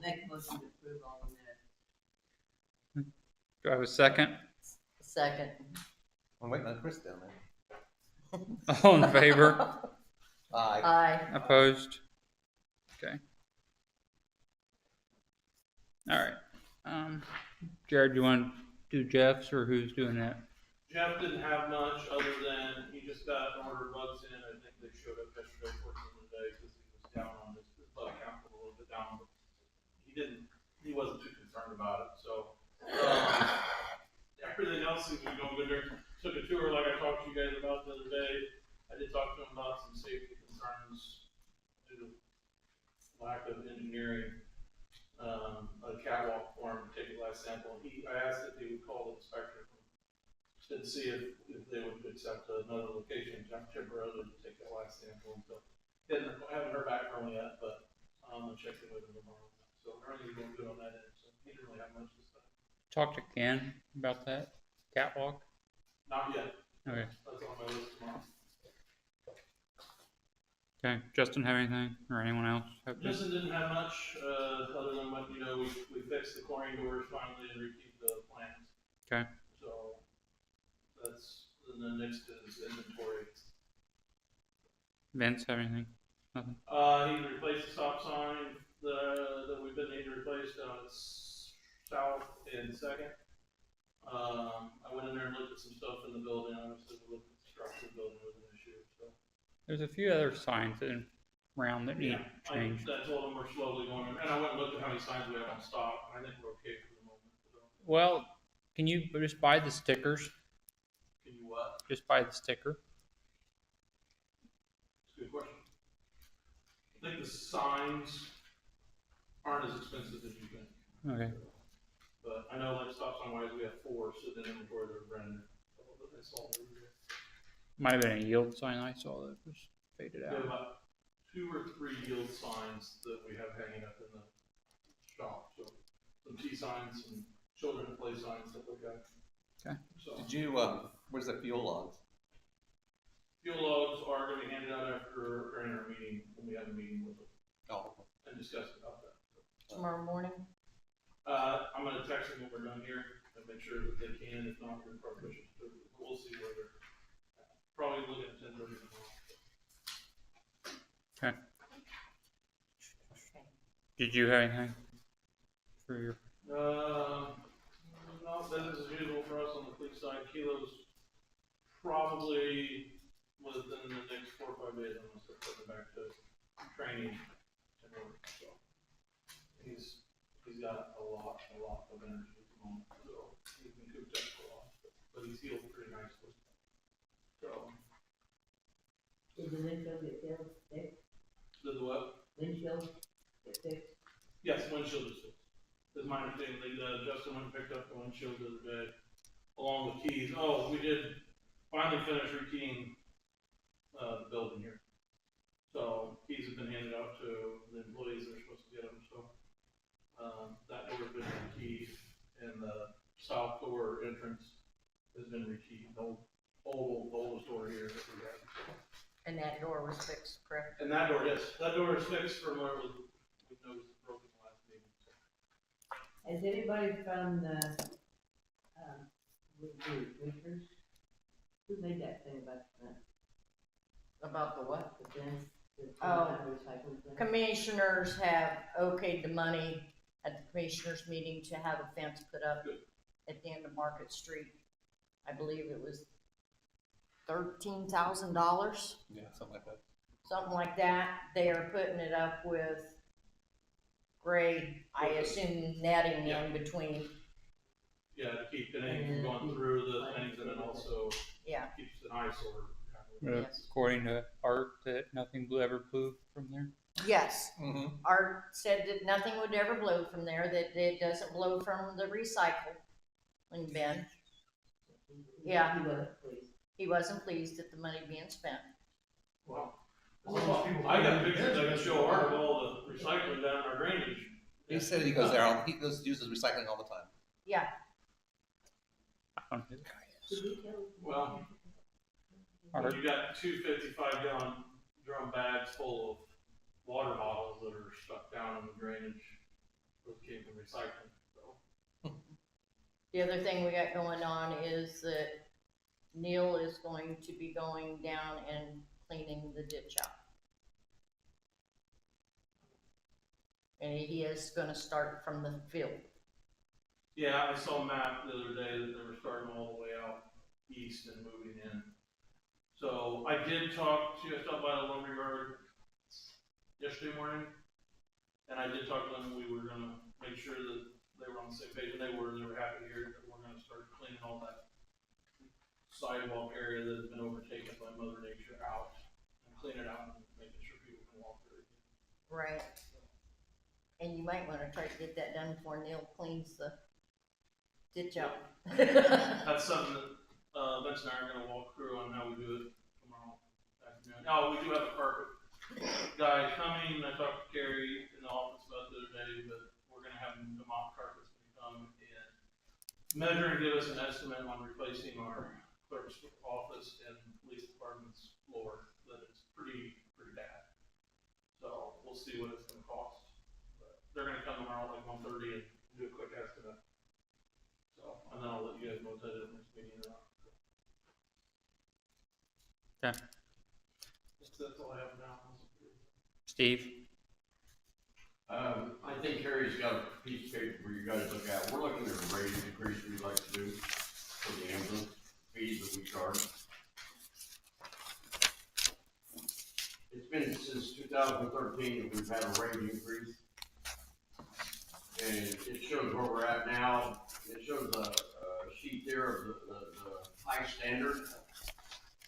make a motion to approve all the minutes. Do I have a second? Second. I'm waiting on Chris down there. All in favor? Aye. Aye. Opposed? Okay. All right. Jared, do you want to do Jeff's or who's doing that? Jeff didn't have much other than he just got an order of bugs in. I think they showed up yesterday, working today because he was down on his bug count a little bit down. But he wasn't too concerned about it. So everything else seems to be going good. Took a tour like I talked to you guys about the other day. I did talk to him about some safety concerns due to lack of engineering. A catwalk for him to take a last sample. I asked if he would call the inspector to see if they would accept another location temporarily to take that last sample. So haven't heard back from him yet, but I'm gonna check in with him tomorrow. So everything's going good on that end. So he didn't really have much this time. Talk to Ken about that catwalk. Not yet. Okay. That's on my list tomorrow. Okay. Justin, have anything or anyone else? Justin didn't have much other than what we fixed the chlorine doors finally and rekeyed the plans. Okay. So that's and the next is inventory. Vince, have anything? Nothing. He replaced the stop sign that we've been needing to replace down at South and Second. I went in there and looked at some stuff in the building. Obviously, we looked at the structure of the building was an issue. So There's a few other signs around that need change. I told him we're slowly going, and I went and looked at how many signs we have on stock. I think we're okay for the moment. So. Well, can you just buy the stickers? Can you what? Just buy the sticker. That's a good question. I think the signs aren't as expensive as you think. Okay. But I know like stop sign wise, we have 4 sitting in inventory that are brand new. That's all there is. Might have been a yield sign I saw that was faded We have out. about 2 or 3 yield signs that we have hanging up in the shop. So some T signs, some children at play signs, stuff like that. Okay. So Did you, where's the fuel logs? fuel logs are going to be handed out during our meeting when we have a meeting with them Oh. and discuss about that. Tomorrow morning? I'm going to text them when we're done here and make sure that they can. If not, we're probably push it through. We'll see where they're probably looking at 10:30 tomorrow. Okay. Did you have anything for your? No, business as usual for us on the police side. Kilo's probably within the next 4 or 5 days. I'm gonna start putting back to training and work. So he's got a lot of energy at the moment. So he's been cooped up for a while, but he's healed pretty nicely. So Did the windshield get fixed? did the what? Windshield get fixed? Yes, windshield is fixed. Is my understanding. Justin went and picked up the windshield the other day, along with keys. Oh, we did finally finish rekeying the building here. So keys have been handed out to the employees that are supposed to get them. So that door has been rekeyed, and the south door entrance has been rekeyed. The oldest door here that we have. And that door was fixed, correct? And that door, yes, that door is fixed from where it was. We noticed it broken last meeting. So. Has anybody found the, bleachers? Who made that thing about the fence? About the what? The fence? Oh. Recycling fence? Commissioners have okayed the money at the commissioners meeting to have a fence put up at the end of Market Street. I believe it was $13,000, Yeah, something like that. something like that. They are putting it up with gray, I assume netting in between. Yeah, to keep anything from going through the things, and then also Yeah. keeps an eyesore. Kind of. Yes. According to Art, that nothing ever blew from there. Yes, Mm-hmm. Art said that nothing would ever blow from there, that it doesn't blow from the recycling bin. Yeah. He wasn't pleased. He wasn't pleased at the money being spent. Well, I got pictures I can show Art of all the recycling down in our drainage. He said he goes there, he uses recycling all the time. Yeah, I don't know. Did he tell? Well, Art. you got 2 55-gallon drum bags full of water bottles that are stuck down in the drainage Those came from recycling, so. The other thing we got going on is that Neil is going to be going down and cleaning the ditch out. And he is gonna start from the field. Yeah, I saw a map the other day that they were starting all the way out east and moving in. So I did talk to, I stopped by the lumberyard yesterday morning, and I did talk to them, we were gonna make sure that they were on the same page, and they were happy to hear that we're gonna start cleaning all that sidewalk area that has been overtaken by Mother Nature out, and clean it out and making sure people can walk through it. Right. And you might wanna try to get that done before Neil cleans the ditch out. That's something that, Vince and I are gonna walk through on how we do it tomorrow afternoon. Oh, we do have a carpet guy coming, I talked to Carrie in the office about the other day, but we're gonna have the mock carpets come and measure and give us an estimate on replacing our clerk's office and police department's floor, that it's pretty bad. So, we'll see what it's gonna cost. But they're gonna come tomorrow like 1:30 and do a quick estimate. So, and then I'll let you guys know if that is next meeting or not. Okay. That's all I have now. Steve? I think Harry's got a piece of paper for you guys to look at. We're looking at a rate increase we'd like to do for the ambulance fees that we charge. It's been since 2013 that we've had a rate increase. And it shows where we're at now. It shows a sheet there of the high standard.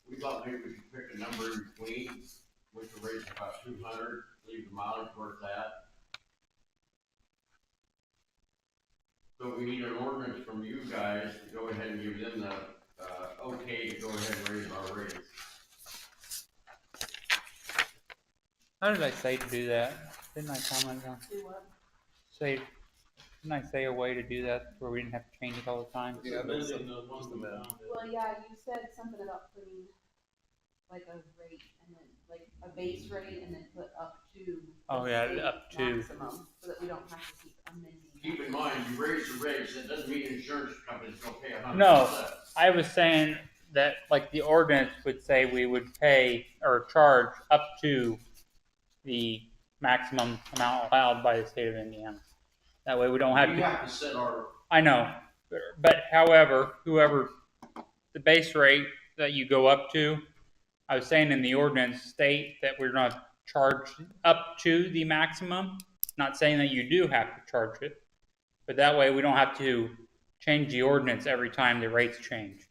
We thought maybe we could pick a number in between, which will raise about 200, leave the mileage where it's at. So we need an ordinance from you guys to go ahead and give them the, okay to go ahead and raise our rates. How did I say to do that? Didn't I comment on, Do what? didn't I say a way to do that where we didn't have to change it all the time? Yeah, that's Amending the ones just we amend. found. Well, yeah, you said something about putting like a rate and then like a base rate and then put up to. Oh, the yeah, state up to. maximum, so that we don't have to keep amending. Keep in mind, you raise the rates, that doesn't mean insurance companies gonna pay 100%. No. I was saying that like the ordinance would say we would pay or charge up to the maximum amount allowed by the state of Indiana. That way we don't have We to, have to set our, I know, but however, whoever, the base rate that you go up to, I was saying in the ordinance state that we're gonna charge up to the maximum, not saying that you do have to charge it, but that way we don't have to change the ordinance every time the rates change.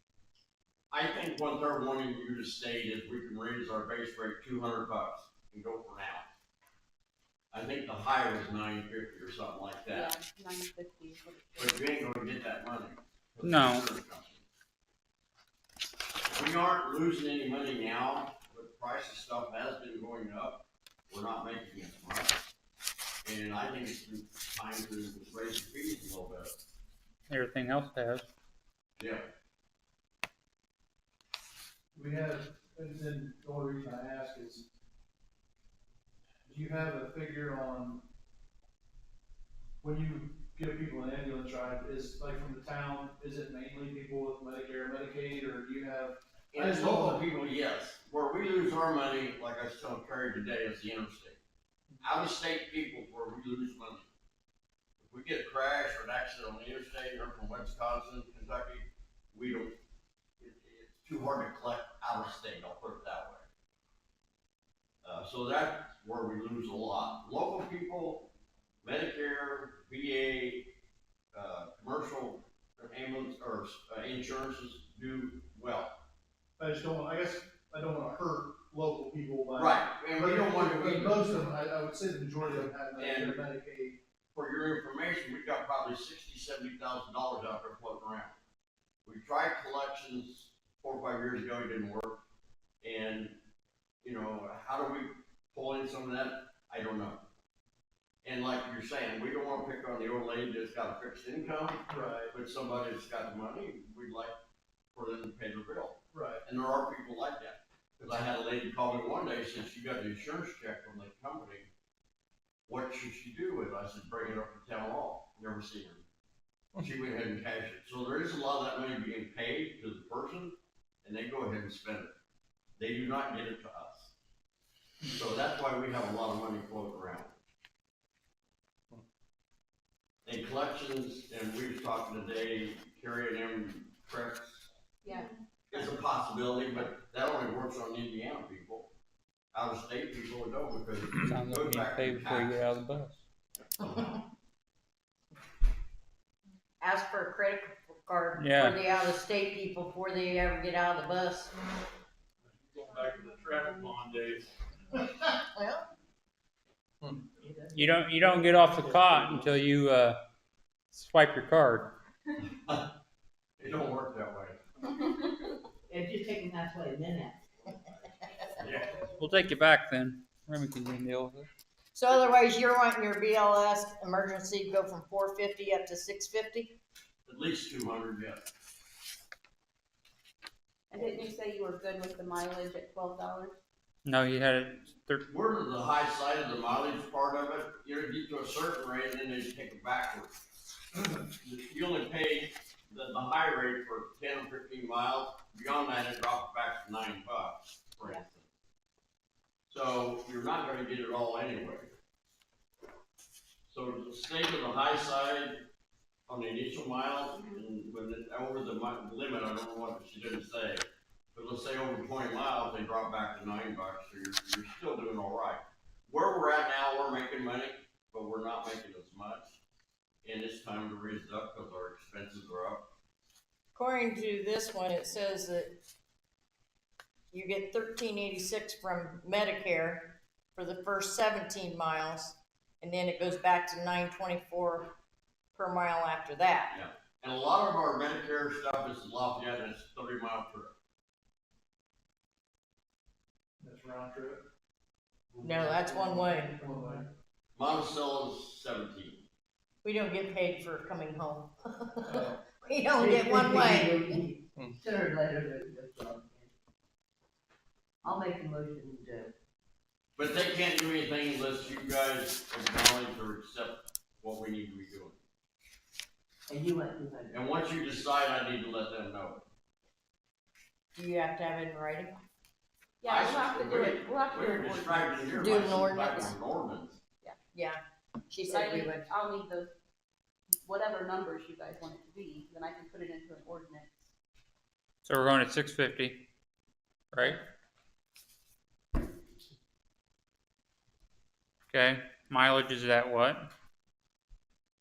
I think what they're wanting you to state is we can raise our base rate $200 and go for now. I think the high was $950 or something like Yeah, that. 950 is what it But says. you ain't gonna get that money. from the No. insurance company. We aren't losing any money now, but the price of stuff has been going up. We're not making as much. And I think it's time to raise the fees a little bit. Everything else has. Yeah. We have, and then the only reason I ask is, do you have a figure on when you give people an ambulance ride, is like from the town, is it mainly people with Medicare, Medicaid, or do you have? I And just local don't know. people, yes. Where we lose our money, like I was telling Carrie today, is the interstate. Out of state people, where we lose money. If we get a crash or an accident on the interstate, or from Wisconsin, Kentucky, we don't, it's too hard to collect out of state, I'll put it that way. So that's where we lose a lot. Local people, Medicare, VA, commercial ambulance, or insurances do well. I just don't, I guess, I don't wanna hurt local people by. Right, and we don't want to, But most of them, I would say the majority of them have And- Medicare, Medicaid. for your information, we've got probably $60,000-$70,000 out there floating around. We tried collections 4 or 5 years ago, it didn't work. And, you know, how do we pull in some of that? I don't know. And like you're saying, we don't wanna pick on the old lady that's got a fixed income, Right, but somebody that's got the money, we'd like for them to pay their bill. right. And there are people like that. Cause I had a lady call me one day, said she got an insurance check from the company. What should she do with it? I said, bring it up to town hall. never seen her. She went ahead and cashed it. So there is a lot of that money being paid to the person, and they go ahead and spend it. They do not get it to us. So that's why we have a lot of money floating around. And collections, and we were talking today, carrying them trucks Yeah. is a possibility, but that only works on Indiana people. Out of state people don't, because it Sounds goes like you back pay to before you get out of taxes. the bus. Ask for a credit card Yeah. for the out-of-state people before they ever get out of the bus. Going back to the traffic bond days. Well, You don't get off the cot until you swipe your card. It don't work that way. And just take them halfway and then ask. Yeah. We'll take you back then. Remy can deal with it. so otherwise you're wanting your BLS emergency to go from 450 up to 650? At least 200, yeah. And didn't you say you were good with the mileage at $12? No, you had it. We're to the high side of the mileage part of it. You get to a certain rate and then they take it backwards. You only pay the high rate for 10 or 15 miles. Beyond that, it drops back to $9, for instance. So you're not gonna get it all anyway. So to stay to the high side on the initial miles, and when it, over the limit, I don't know what she didn't say, but let's say over 20 miles, they drop back to $9, so you're still doing all right. Where we're at now, we're making money, but we're not making as much. And it's time to raise it up because our expenses are up. According to this one, it says that you get $13.86 from Medicare for the first 17 miles, and then it goes back to $9.24 per mile after that. Yeah. And a lot of our Medicare stuff is Lafayette, and it's 30-mile trip. That's round trip. No, that's one way. One way. Monticello is 17. We don't get paid for coming home. Oh. We don't get one way. Sooner or later, that's all. I'll make a motion to, But they can't do anything unless you guys acknowledge or accept what we need to be doing. and you went 200. And once you decide, I need to let them know. Do you have to have it in writing? Yeah, we'll have to do it, we'll have to do We're it. described in here Do like an some type ordinance. of an ordinance. Yeah, she But said we would. I'll need those, whatever numbers you guys want it to be, then I can put it into an ordinance. So we're going at 650, right? Okay. Mileage is at what?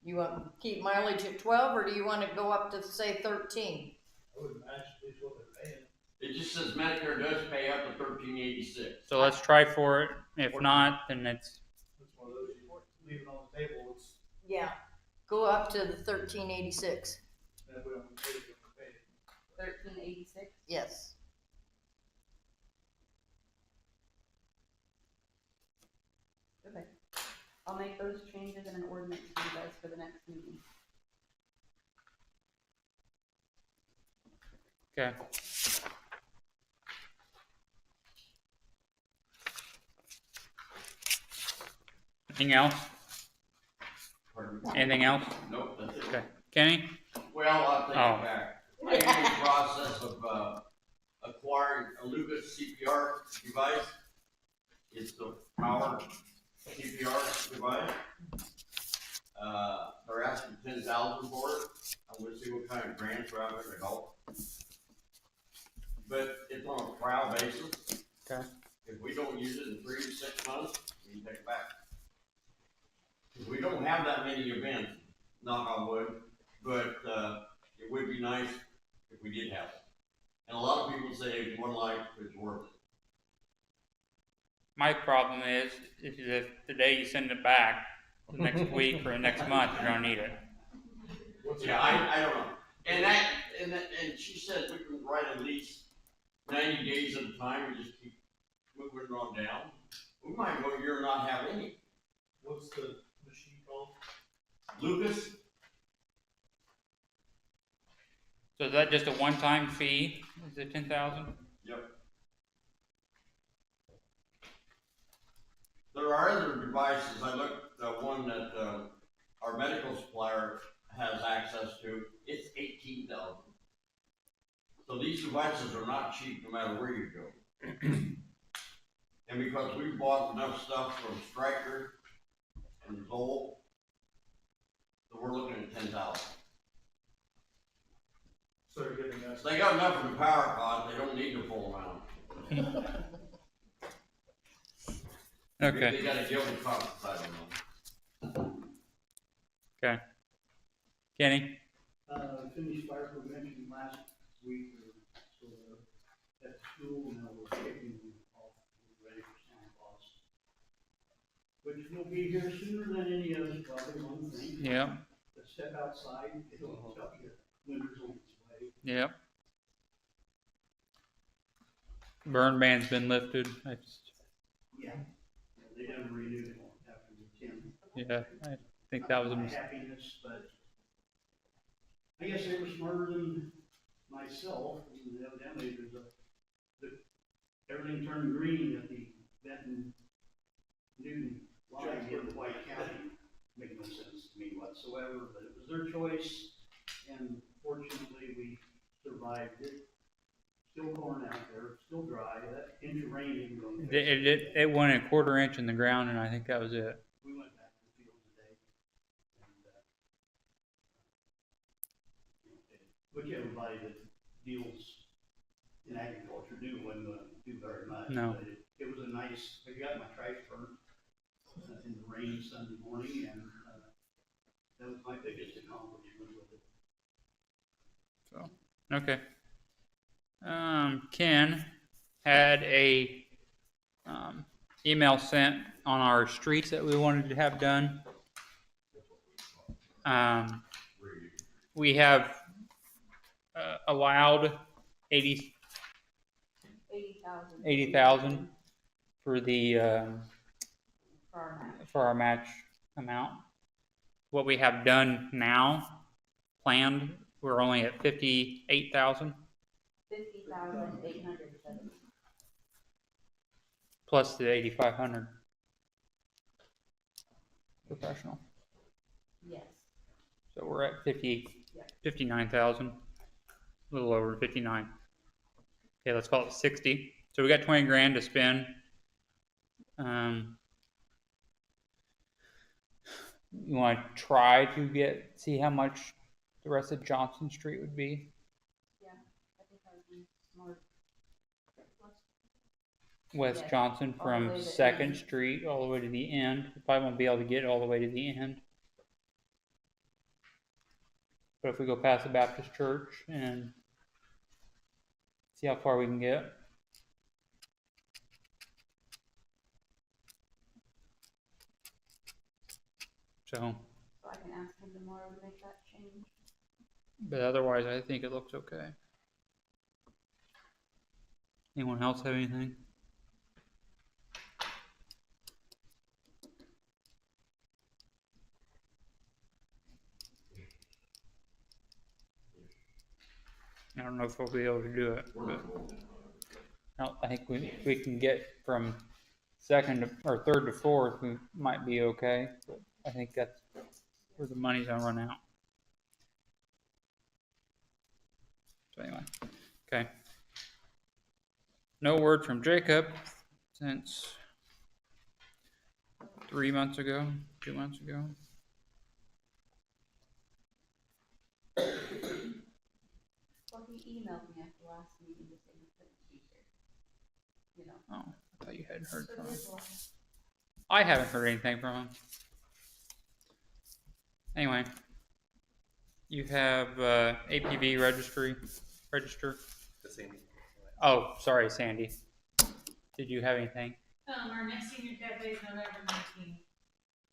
You want to keep mileage at 12, or do you want to go up to say 13? I would match at least what they're paying. It just says Medicare does pay up to $13.86. So let's try for it. If not, then it's That's one of those, you leave it on the table, it's, Yeah, go up to the 1386. and if we don't pay it, we don't pay it. 1386. Yes. Okay. I'll make those changes in an ordinance for you guys for the next meeting. okay. Anything else? Pardon me? Anything else? Nope, that's it. Okay. Kenny? Well, I'll take Oh. it back. I'm in the process of acquiring a Lucas CPR device. It's the power CPR device. They're asking 10,000 for it. I'm gonna see what kind of grants are out there to help. But it's on a trial basis. Okay. If we don't use it in 3 to 6 months, we can take it back. 'Cause we don't have that many events, knock on wood, but, it would be nice if we did have it. And a lot of people say one life is worth it. My problem is if the day you send it back, the next week or the next month, you're gonna need it. Yeah, I don't know. And she said we can write at least 90 days at a time and just keep moving it on down. We might go a year and not have any. What's the machine called? Lucas, So is that just a one-time fee? Is it 10,000? there are other devices. I looked at one that, our medical supplier has access to, it's 18,000. So these devices are not cheap no matter where you go. And because we bought enough stuff from Stryker and Zoll, so we're looking at 10,000. So they're giving us. They got enough for the power cost, they don't need the full amount. Okay. They got a guilty conscience, I don't know. Okay. Kenny? Finished fire prevention last week, or so, at school, now we're kicking off, we're ready for Santa Claus. Which will be here sooner than any of us probably one thing. Yep. But step outside, it'll tell you, winter's on its way. Yep. Burn ban's been lifted. I just, Yeah. They haven't renewed it after the 10th. yeah, I think that was a My mistake. happiness, but I guess they were smarter than myself, and evidently everything turned green at the Benton Newton line in White County. Made no sense to me whatsoever, but it was their choice, and fortunately we survived it. Still corn out there, still dry, that inch of rain isn't going to fix it. It went a quarter inch in the ground, and I think that was it. We went back to the field today, and, which everybody that deals in agriculture wouldn't do very much. No. But it was a nice, I got my trash burnt in the rain Sunday morning, and, that was my biggest accomplishment with it. So, okay. Ken had a email sent on our streets that we wanted to have done. We have allowed 80,000 for the for our match amount. What we have done now, planned, we're only at 58,000 50,870. plus the 8,500 professional. Yes. So we're at 50, Yeah. 59,000, a little over 59. Okay, let's call it 60. So we got 20 grand to spend. You want to try to see how much the rest of Johnson Street would be? Yeah, I think that would be smart. West Yes, Johnson all the way from to the 2nd end. Street all the way to the end. We probably won't be able to get all the way to the end. But if we go past the Baptist church and see how far we can get. So, So I can ask him tomorrow to make that change. but otherwise I think it looks okay. Anyone else have anything? I don't know if we'll be able to do it, but I think we can get from second to, or third to fourth, we might be okay, but I think that's where the money's gonna run out. So anyway, okay. No word from Jacob since 3 months ago, 2 months ago. Well, he emailed me after last meeting to say he couldn't be here. You know. Oh, I thought you hadn't heard So from him. there's one. I haven't heard anything from him. Anyway, you have APV register. The same. Oh, sorry, Sandy. Did you have anything? Our next senior cafe is November 19th,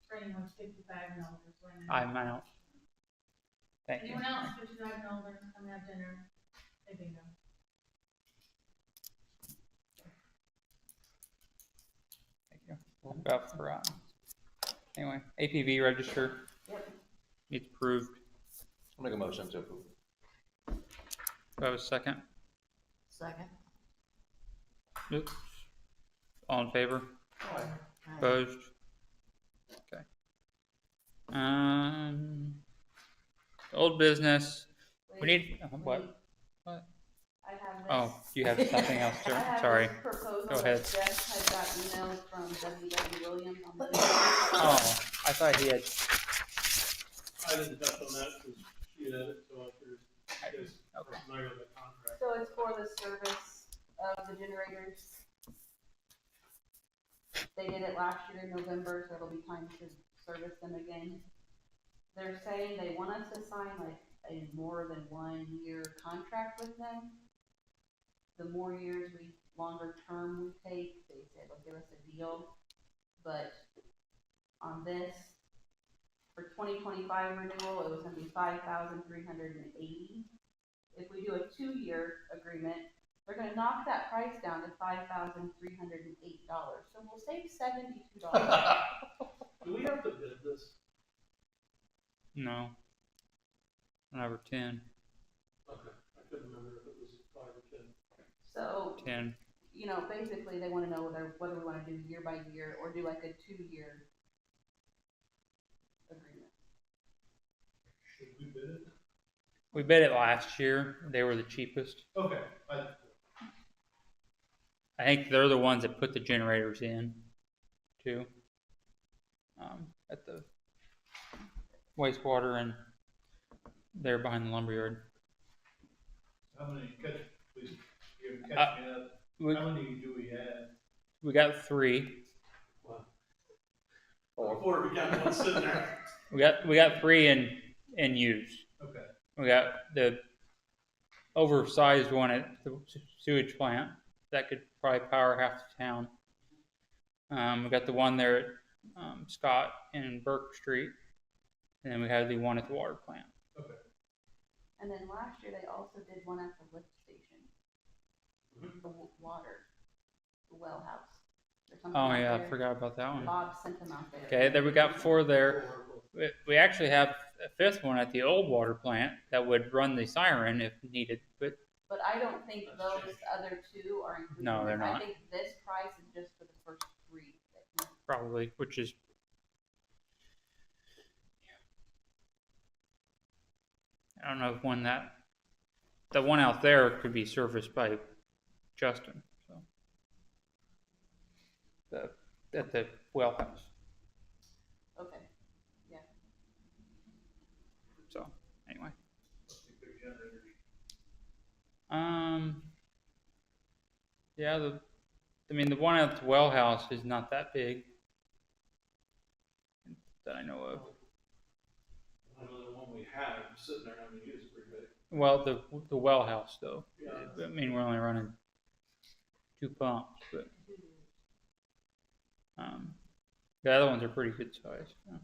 for anyone 55 and older. So I'm out. Thank you. anyone else 55 and older, come have dinner, they bingo. Thank you. About forgot. Anyway, APV register. Yep. Needs approved. I'll make a motion to approve. Do I have a second? Second. Oops. All in favor? Aye. Opposed? Okay. Old business. We Wait, need, what? wait. What? I have this. Oh, you have something else, I have sorry. this proposal Go ahead. that Jeff had got emails from W.W. Williams on the. Oh, I thought he had, I didn't touch on that because she had it, so I figured you guys are okay. familiar with the contract. So it's for the service of the generators. They did it last year in November, so it'll be time to service them again. They're saying they want us to sign like a more than 1 year contract with them. The more years longer term we take, they said they'll give us a deal. But on this, for 2025 renewal, it was gonna be $5,380. If we do a 2 year agreement, they're gonna knock that price down to $5,308. So we'll save $72. Do we have to bid this? No. Number 10. Okay, I couldn't remember if it was 5 or 10. So, 10. you know, basically they wanna know whether we wanna do year by year or do like a 2 year agreement. Should we bid it? We bid it last year. They were the cheapest. Okay, I think they're the ones that put the generators in, too. At the wastewater and there behind the lumberyard. how many, please, you catch me up, We, how many do we have? we got 3. Before we got one sitting there. We got 3 in use. Okay. We got the oversized one at the sewage plant that could probably power half the town. We got the one there at Scott and Burke Street, and then we have the one at the water plant. Okay. And then last year they also did one at the lift station. The water, the well house. There's something Oh out yeah, I there. forgot about that one. Bob sent them out there. Okay, there we got 4 there. We actually have a 5th one at the old water plant that would run the siren if needed, but But I don't think those other 2 are included. No, they're in this. not. I think this price is just for the first 3. probably, which is I don't know if the one out there could be serviced by Justin. So at the well house. Okay. So anyway, Big generators. yeah, the one at the well house is not that big that I know of. I know the one we have sitting there, I mean, it's pretty big. Well, the well house though. Yeah. I mean, we're only running 2 pumps, but the other ones are pretty good size. Yeah.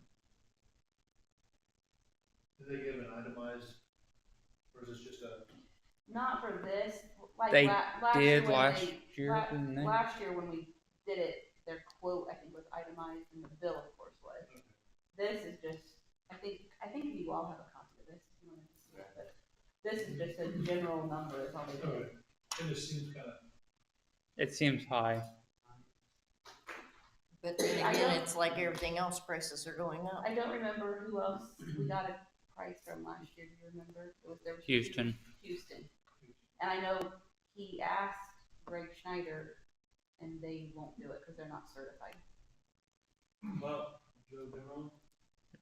Did they give an itemized, or is this just a? Not for this, like They last did year when last they, year, didn't they? last year when we did it, their quote, I think, was itemized and the bill, of course, was. This is just, I think you all have a copy of this, if you want to see it, but this is just a general number, is all they did. Okay. It just seems kind of. It seems high. But then I again, don't- it's like everything else, prices are going up. I don't remember who else we got a price from last year, do you remember? There was Houston. Houston. And I know he asked Greg Schneider, and they won't do it because they're not certified. Well, Joe Demo,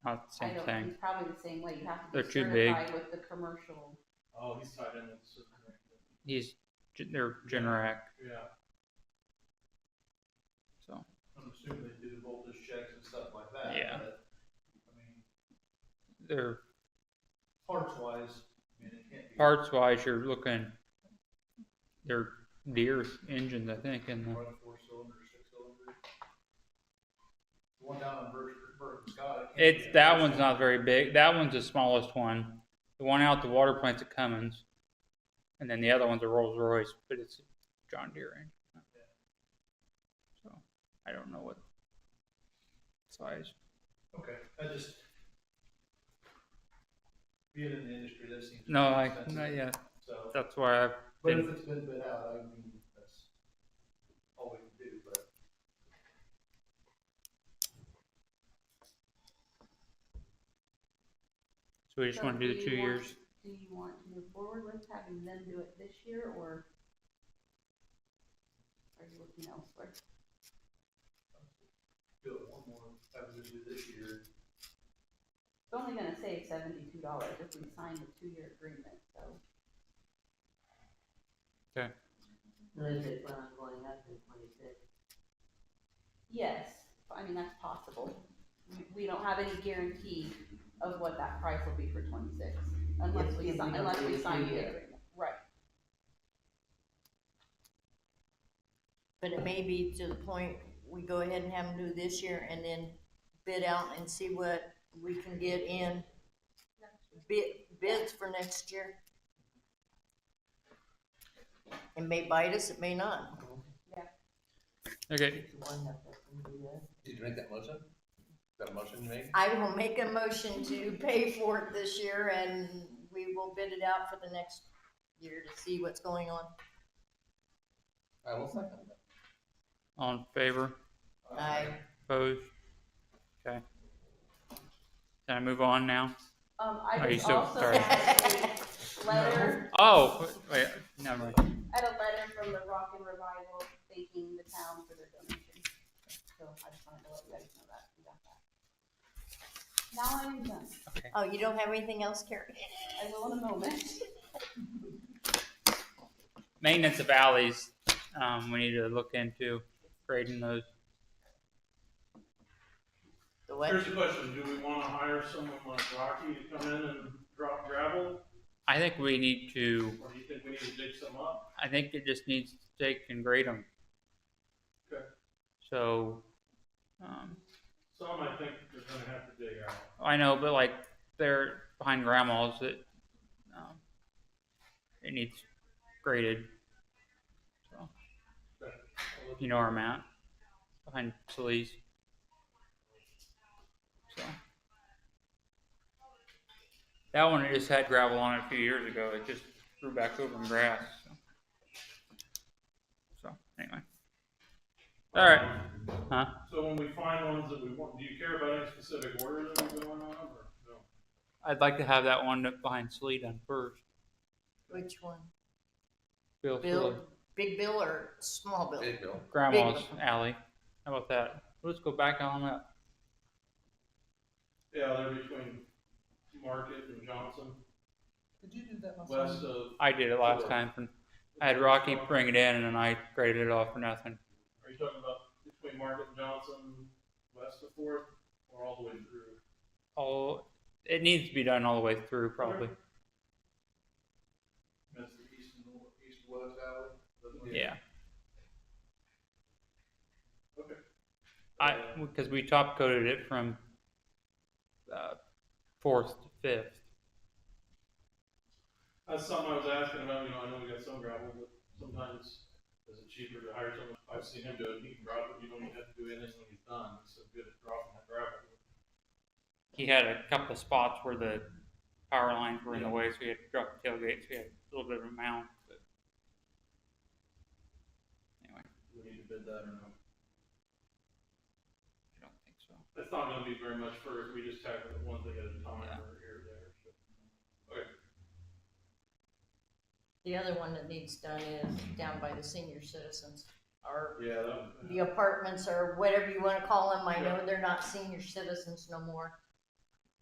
Not the I same don't, thing. it's probably the same way, you have to They're be too big. certified with the commercial. oh, he's tied in with the certain. They're Generac. Yeah. So I'm assuming they do the voltage checks and stuff like that. Yeah. But, I mean, they're parts wise, I mean, it can't be. parts wise, you're looking. They're Deere engines, I think, and Run 4-cylinder, 6-cylinder. The one down on Burke and Scott. it can't be that a one's not very big. That one's the smallest one. The one out the water plant's at Cummins, and then the other one's a Rolls Royce, but it's a John Deere engine. So I don't know what size. Okay, I just. Being in the industry, that seems. No, pretty expensive. yeah. So, That's why I've but been. if it's been bid out, I mean, that's all we can do, but. So we just So want to do the 2 years. Do you want to move forward with having them do it this year, or are you looking elsewhere? Do it one more, have to do this year. It's only gonna save $72 if we sign the 2-year agreement, so. Does it plan on going up in 26? Yes, I mean, that's possible. We don't have any guarantee of what that price will be for 26, unless If we we sign, don't unless do we the sign the 2-year. agreement. Right. But it may be to the point, we go ahead and have them do this year and then bid out and see what we can get in bids for next year. It may bite us, it may not. Okay. One have to do that. Did you make that motion? Is that a motion you made? I will make a motion to pay for it this year and we will bid it out for the next year to see what's going on. I will second that. All in favor? Opposed? Okay. Can I move on now? I Are you just still- also sorry. had a letter, Oh, wait, never mind. I had a letter from the Rock and Revival thanking the town for their donation. So I just wanted to let you guys know that, we got that. Now I'm done. Oh, you don't have anything else, Carrie? I will in a moment. Maintenance of alleys, we need to look into grading those. The what? Here's the question, do we wanna hire someone like Rocky to come in and drop gravel, I think we need to, or do you think we need to dig some up? I think it just needs to take and grade them. Okay. So, Some I think they're gonna have to dig out. I know, but like, they're behind grandma's that, it needs graded. So, you know where I'm at, behind Sally's. So. That one, it just had gravel on it a few years ago, it just grew back over in grass, so anyway. Alright, huh? So when we find ones that we want, do you care about any specific order that we're going on, or no? I'd like to have that one behind Slee done first. Which one? Bill Bill, Slee. big bill or small bill? Big Bill. Grandma's alley. How about that? Let's go back on that. Yeah, they're between Market and Johnson, Did you do that last west time? of, I did it last time. I had Rocky bring it in and then I graded it off for nothing. are you talking about between Market and Johnson, west of Fourth, or all the way through? Oh, it needs to be done all the way through probably. That's the east and west alley. Yeah. Okay. Because we top coated it from 4th to 5th. That's something I was asking about, you know, I know we got some gravel, but sometimes is it cheaper to hire someone, I've seen him do it, he can drop it, you don't even have to do anything when he's done, he's so good at dropping that gravel. He had a couple of spots where the power lines were in the way, so he had to drop the tailgate, so he had a little bit of a mound. But anyway, Do we need to bid that or no? I don't think so. It's not gonna be very much for, we just tackle it one thing at a time Yeah. or here or there, so. Okay, The other one that needs done is down by the senior citizens, or yeah, that was. the apartments, or whatever you wanna call them. I know they're not senior citizens no more.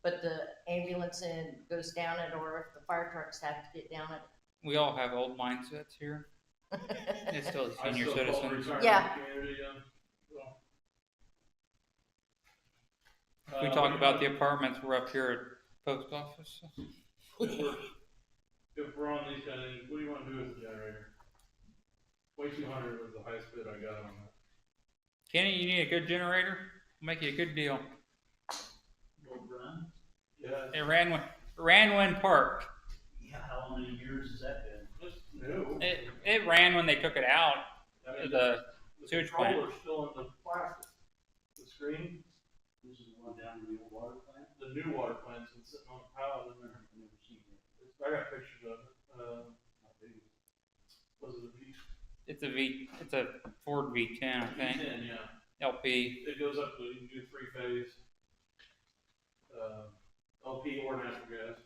But the ambulance goes down it, or if the fire trucks have to get down We all have old mindsets here. It's still a I senior still call citizen. retirement Yeah. community, so. We talk about the apartments, we're up here at post office. If we're on these kind of things, what do you wanna do with the generator? Way 200 was the highest bid I got on that. Kenny, you need a good generator? We'll make you a good deal. Yeah, It ran when parked. Yeah, how many years has that been? it's new. It ran when they took it out. I mean, The the sewage plant. controller's still in the plastic. The screen, This is the one down in the old water plant? the new water plant's been sitting on a pallet in there. I've never seen it. I got pictures of it, How big is it? was it a V? It's a Ford V10, I think. V10, yeah. LP. It goes up to, you can do 3-phase, LP or natural gas.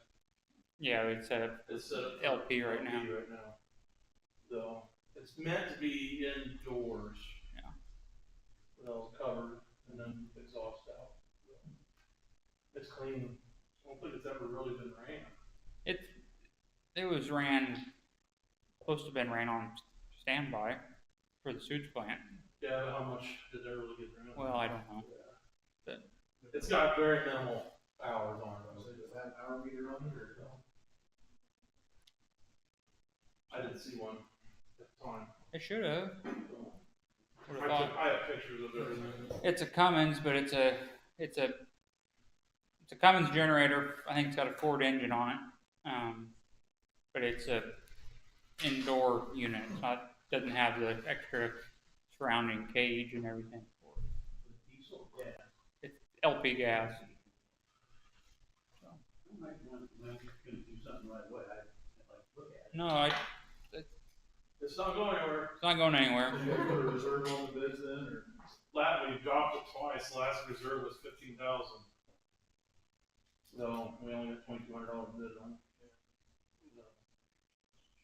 Yeah, it's a It's set up for LP right now. Right now. So, it's meant to be indoors. Yeah. Well, covered and then exhaust out. It's clean. I don't think it's ever really been ran. It was ran, supposed to have been ran on standby for the sewage plant. Yeah, but how much did it really get ran? Well, I don't know. But It's got very minimal hours on it. So does that power meter on it or no? I didn't see one at the time. it should have. I have pictures of everything. It's a Cummins, but it's a Cummins generator. I think it's got a Ford engine on it. But it's a indoor unit. It's not, doesn't have the extra surrounding cage and everything for it. Diesel, yeah. It's LP gas. I might want, when I'm gonna do something right away, I'd like to look at it. No, It's not going anywhere. it's not going anywhere. Did you guys put a reserve on the bids then, or? We dropped it twice. The last reserve was 15,000. So we only got $2,200 bid on it.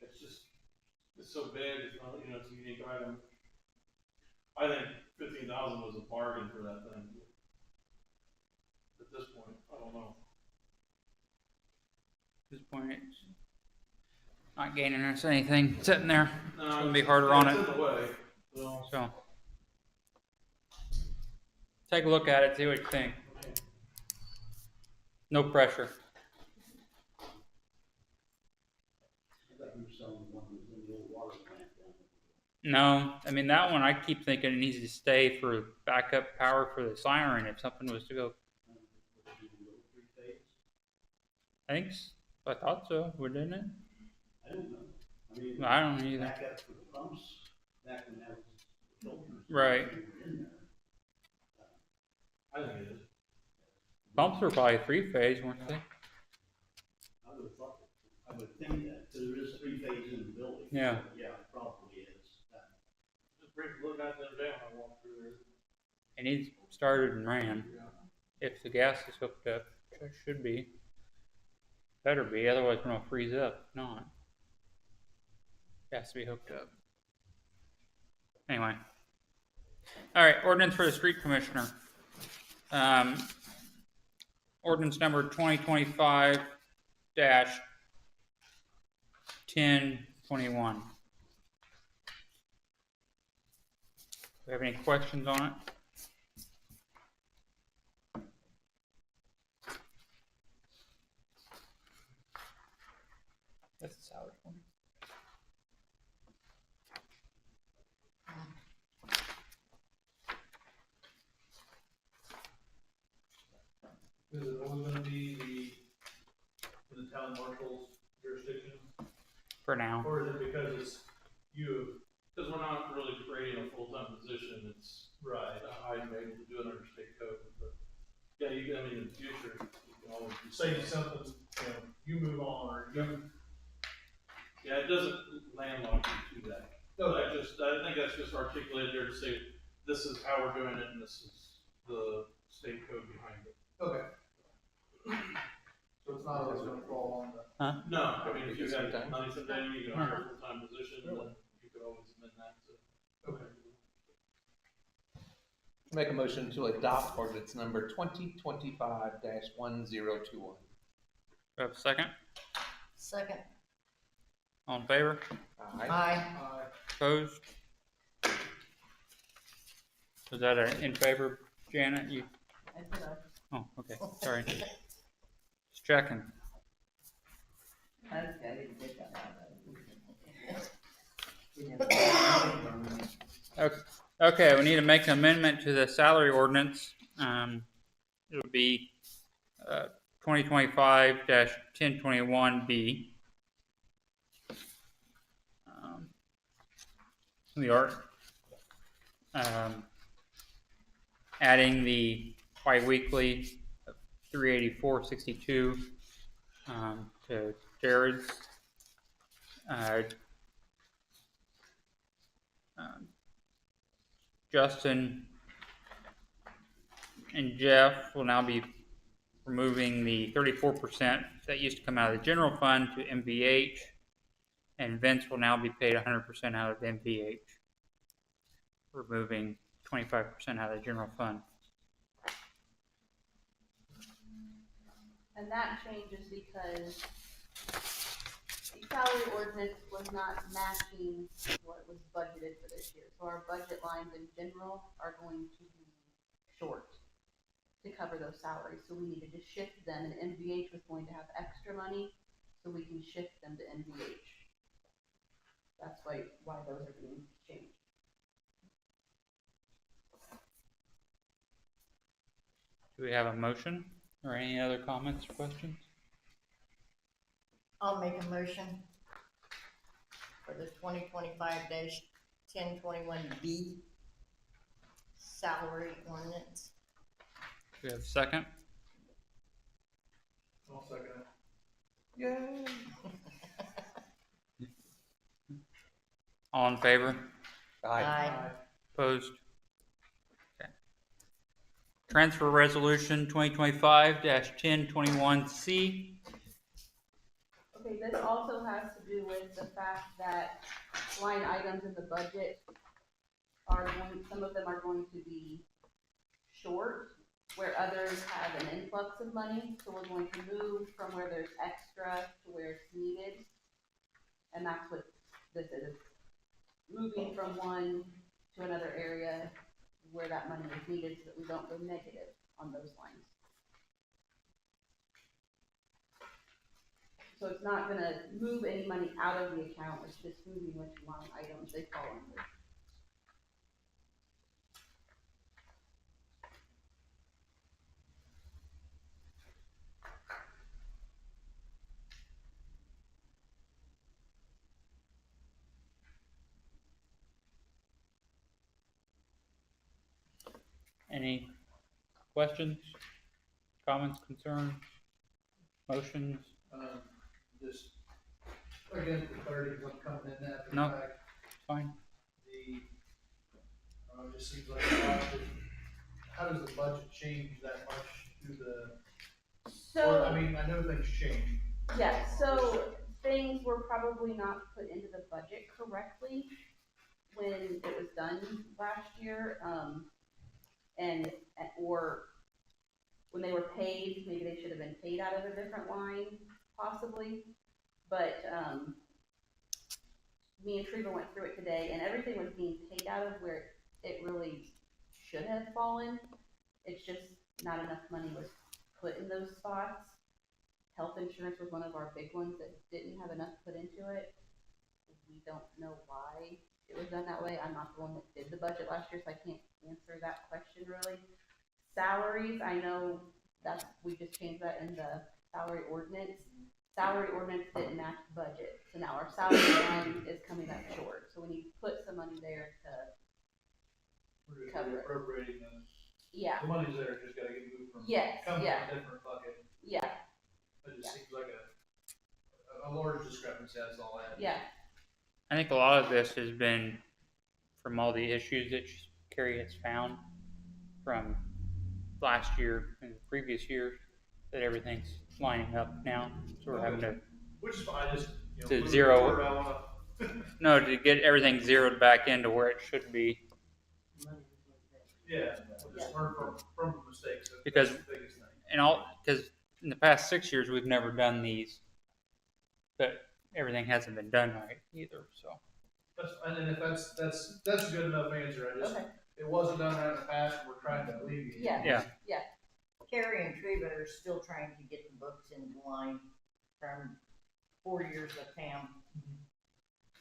It's just, it's so big. It's not, it's a unique item. I think 15,000 was a bargain for that thing. At this point, I don't know. At this point, it's not gaining us anything sitting there. No, It's gonna be harder on it's it. in the way. So, So, take a look at it, see what you think. No pressure. I thought you were selling the one that was in the old water plant down there. No, I mean, that one, I keep thinking it needs to stay for backup power for the siren if something was to go. Would it be a little three-phase? I thought so, wouldn't it? I don't know. I mean. I don't either. Back up for the pumps, back when that was the filters. Right. In there. I think it is. Pumps were probably 3-phase, weren't they? I would have thought, I would think that, because there is three-phase in the building. Yeah. Yeah, it probably is. Just briefly look at it the other day when I walked through there. It needs started and ran. If the gas is hooked up, it should be. Better be, otherwise we're gonna freeze up. If not, it has to be hooked up. Anyway, all right. Ordinance for the street commissioner. Ordinance number 2025-1021. Do we have any questions on it? That's the salary one. Is it always gonna be in the town marshal's jurisdiction, For now. or is it because it's you? Because we're not really creating a full-time position, it's, Right. I'm able to do it under state code, but, yeah, in the future, you can always do Say something. something, you move on, or you. Yeah, it doesn't landlock you to that. Okay. I think that's just articulated there to say, this is how we're doing it, and this is the state code behind it. Okay. So it's not always gonna fall on the. No, I mean, if you have Sometime. money someday, you can hire a full-time position, then you could always amend that to. Okay. Make a motion to adopt ordinance number 2025-1021. Do we have a second? Second. All in favor? Aye. Opposed? Was that in favor, Janet? You? I said, Oh, okay. Sorry. Just checking. I didn't get that out. Okay, we need to make an amendment to the salary ordinance. It'll be 2025-1021B. We are adding the biweekly $384.62 to Jared's. Justin and Jeff will now be removing the 34% that used to come out of the general fund to MVH, and Vince will now be paid 100% out of MVH, removing 25% out of the general fund. And that changes because the salary ordinance was not matching what was budgeted for this year. So our budget lines in general are going to be short to cover those salaries. So we needed to shift them, and MVH was going to have extra money, so we can shift them to MVH. That's why those are being changed. Do we have a motion or any other comments or questions? I'll make a motion for the 2025-1021B salary ordinance. Do we have a second? I'll second it. Yay! All in favor? Aye. Opposed? Okay. Transfer Resolution 2025-1021C. Okay, this also has to do with the fact that line items in the budget some of them are going to be short, where others have an influx of money. So we're going to move from where there's extra to where it's needed. And that's what this is. Moving from one to another area where that money is needed so that we don't go negative on those lines. So it's not gonna move any money out of the account, it's just moving which line items they fall under. Any questions, comments, concerns, motions? Just, again, for clarity, because I'm coming in after the No. fact, Fine. it just seems like a lot of, how does the budget change that much through the, or, I mean, I know things change. Yeah, so things were probably not put into the budget correctly when it was done last year, or when they were paid, maybe they should have been paid out of a different line, possibly. But, me and Treva went through it today, and everything was being paid out of where it really should have fallen. It's just not enough money was put in those spots. Health insurance was one of our big ones that didn't have enough put into it. We don't know why it was done that way. I'm not the one that did the budget last year, so I can't answer that question really. Salaries, I know we just changed that in the salary ordinance. Salary ordinance didn't match budget, so now our salary line is coming up short. So we need to put some money there to, We're just Cover it. appropriating them. yeah, The money's there, just gotta get moved from, yes, come from yeah, a different bucket. yeah, It just seems like a large discrepancy, that's all I have. yeah, I think a lot of this has been from all the issues that Carrie has found from last year and the previous years, that everything's lining up now. So we're having to, Which is fine, just, To moving zero. forward, I wanna, to get everything zeroed back into where it should be. yeah, we'll just learn from the mistakes. Because- That's the biggest thing. Because in the past 6 years, we've never done these, but everything hasn't been done right either, so. And then if that's a good enough answer, okay, it wasn't done right in the past, and we're trying to alleviate it. yeah. Yeah. Carrie and Treva are still trying to get the books into line from 4 years with Pam.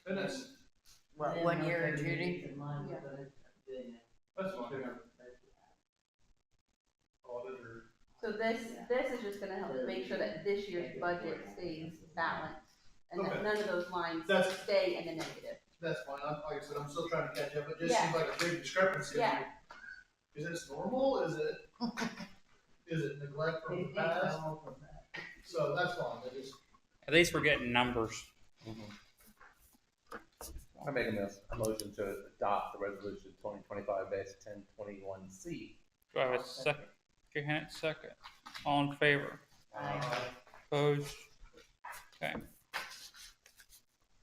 And that's, What, 1 year and Judy? that's fine. Auditor. So this is just gonna help make sure that this year's budget stays balanced, and that Okay. none of those lines That's- stay in the negative. That's fine, like I said, I'm still trying to catch up, it just Yeah. seems like a big discrepancy. Yeah. Is this normal, is it neglect from the past? So that's fine, I just, At least we're getting numbers. I'm making a motion to adopt the resolution 2025-1021C. Do I have a second? Johannes, second. All in favor? Aye. Opposed? Okay.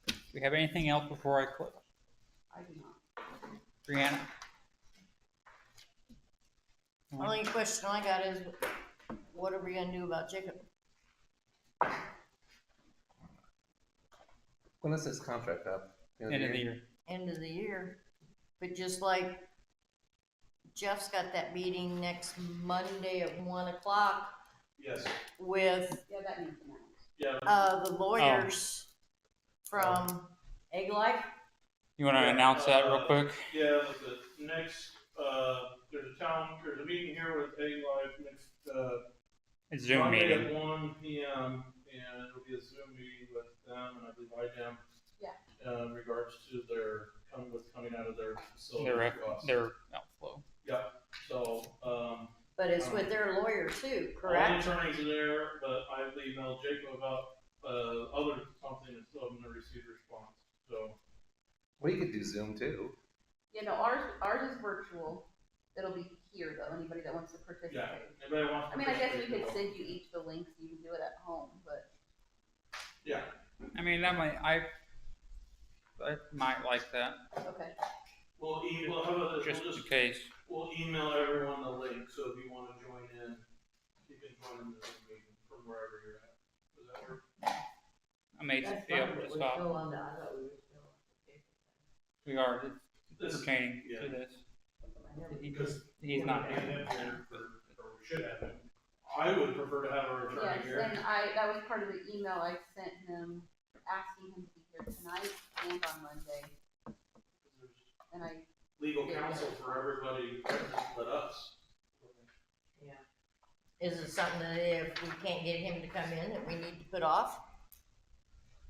Do we have anything else before I close? I do not. Brianna? Only question I got is, what are we gonna do about Jacob? When is this contract up? End of the year. End of the year, but just like Jeff's got that meeting next Monday at 1 o'clock Yes, with, Yeah, that needs an announcement. yeah. the lawyers from Egg Life. You wanna Yeah, announce that real quick? Yeah, like the next, there's a meeting here with A Life next, It's Zoom Monday meeting. at 1 p.m. and it'll be a Zoom meeting with them and I believe IDEM. Yeah. In regards to what's coming out of their facility. Their, to us. their outflow. Yeah, so, But it's with their lawyer too, all the correct? attorneys are there, but I've emailed Jacob about, other something and still haven't received a response, so. We could do Zoom too. You know, ours is virtual. It'll be here though, anybody that wants to participate. Yeah, anybody wants to I mean, I guess we participate, could send you each the links, you can do it at home, but Yeah, I mean, that might, I might like that, okay. we'll how about this, just in case. we'll email everyone the link, so if you wanna join in, you can join in the Zoom meeting from wherever you're at. Does that work? I may That's be able fine, to but we're stop. still on the, I thought we were still on the paper. We are This, pertaining yeah. to this. I never- because He's not we're gonna here. have him here or we should have him. I would prefer to have our attorney Yes, here. and that was part of the email I sent him, asking him to be here tonight and on Monday, and I, Legal counsel for everybody but us. Is it something that if we can't get him to come in, that we need to put off?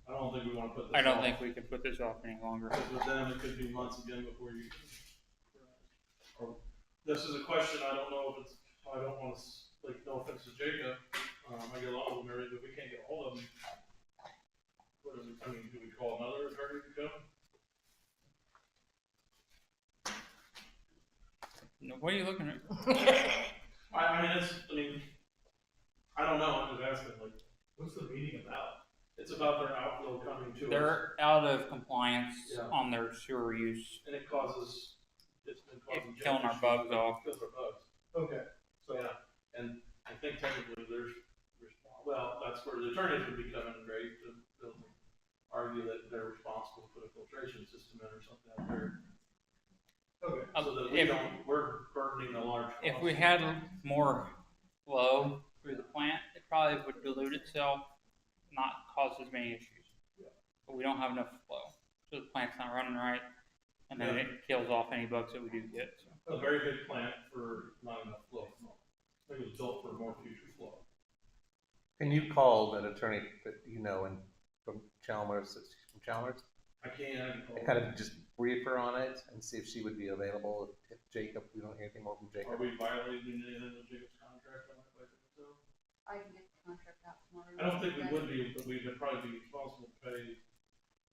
I don't think we wanna put this I don't off. think we can put this off any longer. Because with them, it could be months again before you. Or, this is a question, I don't know if it's, I don't wanna, like, no offense to Jacob, I get along with him, already, but we can't get a hold of him. What is it, I mean, do we call another attorney to come? No, what are you looking at? I mean, I don't know, I'm just asking, like, what's the meeting about? It's about their outflow coming to us, They're out of compliance Yeah. on their sewer use. and it's been causing. It's killing our issues. bugs off. Kills our bugs. Okay. So, yeah, and I think technically well, that's where the attorneys would be coming in, right, to argue that they're responsible for the filtration system in or something out there. Okay. So that we If- don't, we're burdening a large cost. If we had more flow through the plant, it probably would dilute itself, not cause as many issues. But we don't have enough flow, so the plant's not running right, and then Yeah. it kills off any bugs that we do get, so. A very big plant for not enough flow. It was built for more future flow. Can you call that attorney that you know and from Chalmers, I can. and kind of just brief her on it and see if she would be available if Jacob, we don't hear anything more from Are Jacob. we violating anything with Jacob's contract on that by doing so? I can get the contract out tomorrow. I don't think we would be, but we would probably be responsible to pay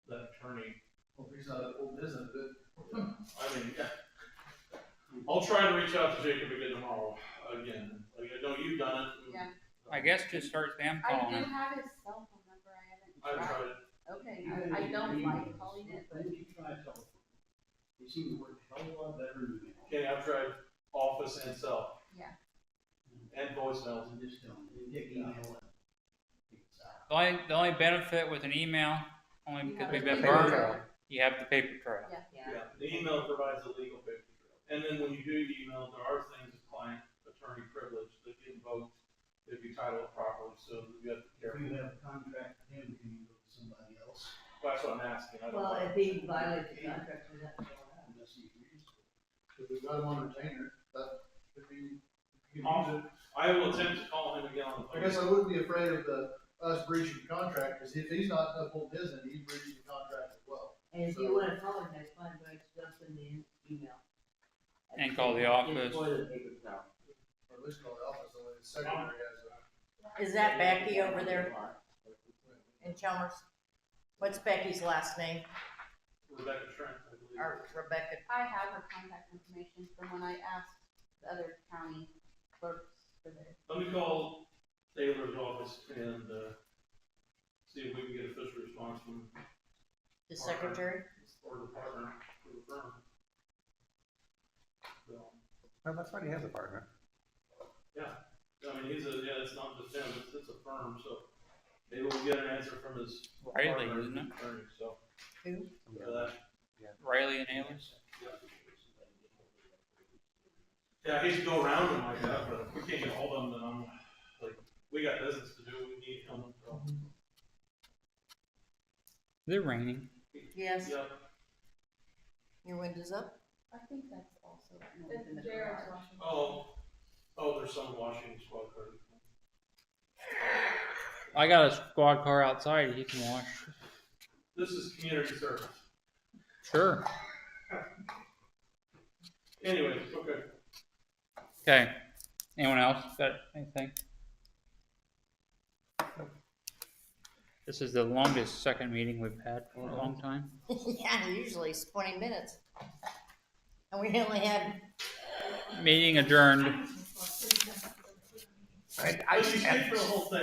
that attorney. Well, if he's not a old business, but I mean, yeah. I'll try to reach out to Jacob again tomorrow, again. Like, I know you've done it. Yeah. I guess just start spam I calling do him. have his cell phone number, I I've haven't tried. tried it. Okay, I don't like calling it, but Then you try telephone. They seem to work a hell of a lot better than email. Okay, I've tried office and cell. Yeah. And voicemails. And just tell them, and take email and take this out. The only benefit with an email, only because we've been Paper burned, trail. you have the paper trail. yeah. Yeah, the email provides a legal paper trail. And then when you do email, there are things of client attorney privilege that get invoked if you title it properly, so you have to be If careful. you have a contract with him, can you go to somebody else? That's what I'm asking. I don't Well, know. if he violates the contract, we have to go out. Unless he agrees to it. if we've got him on retainer, that could be, you can use Awesome. it. I will attempt to call him again on the I phone. guess I wouldn't be afraid of us breaching the contract, because if he's not upholding his end, he's breaching the contract as well. And if you wanna call him, that's fine, but just send the email. And call the Just office. for the paper trail. Or at least call the office, so the secretary has Is that Becky over there in Chalmers? What's Becky's last name? Rebecca Trent, I believe. Or Rebecca? I have her contact information from when I asked the other county clerks for their. Let me call Taylor's office and, see if we can get a official response from The secretary? or the partner for the firm. So, Oh, that's right, he has a partner. I mean, it's not just him, it's a firm, so maybe we'll get an answer from his Riley, partner, isn't it? attorney, so. Who? For that. Riley and Ayers? Yeah, I hate to go around him like that, but if we can't get hold of him, then I'm, like, we got business to do, we need him, so. Is it raining? Yes. Yep. Your window's up? I think that's also noise in the It's Jared's garage. washing. Oh, there's some washing squad car. I got a squad car outside. He can wash. This is community service. Sure. Anyway, okay. Okay. Anyone else got anything? This is the longest second meeting we've had for a long time. Yeah, usually it's 20 minutes. And we only had Meeting adjourned. I You stayed for the whole thing.